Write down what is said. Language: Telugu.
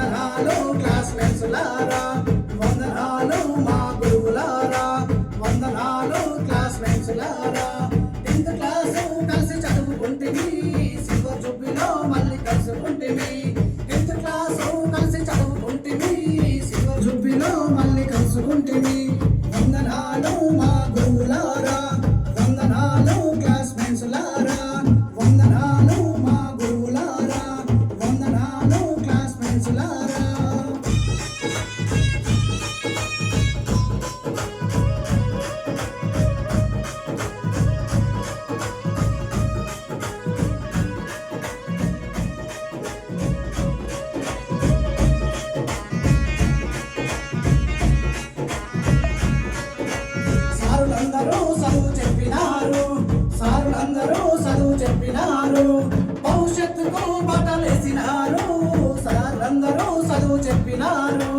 వందనాలు క్లాస్మేట్స్ లారా, వందనాలు మా గురువులారా, వందనాలు క్లాస్మేట్స్ లారా. 10th క్లాసు కలిసి చదువుకుంటివి, సిల్వర్ జూబ్లీలో మళ్ళీ కలుసుకుంటివి. 10th క్లాసు కలిసి చదువుకుంటివి, సిల్వర్ జూబ్లీలో మళ్ళీ కలుసుకుంటివి. వందనాలు మా గురువులారా, వందనాలు క్లాస్మేట్స్ లారా, వందనాలు మా గురువులారా, వందనాలు క్లాస్మేట్స్ లారా. సారులందరూ చదువు చెప్పినారు, సారులందరూ చదువు చెప్పినారు, భవిష్యత్తుకు బట్టలేసినారు. సారులందరూ చదువు చెప్పినారు,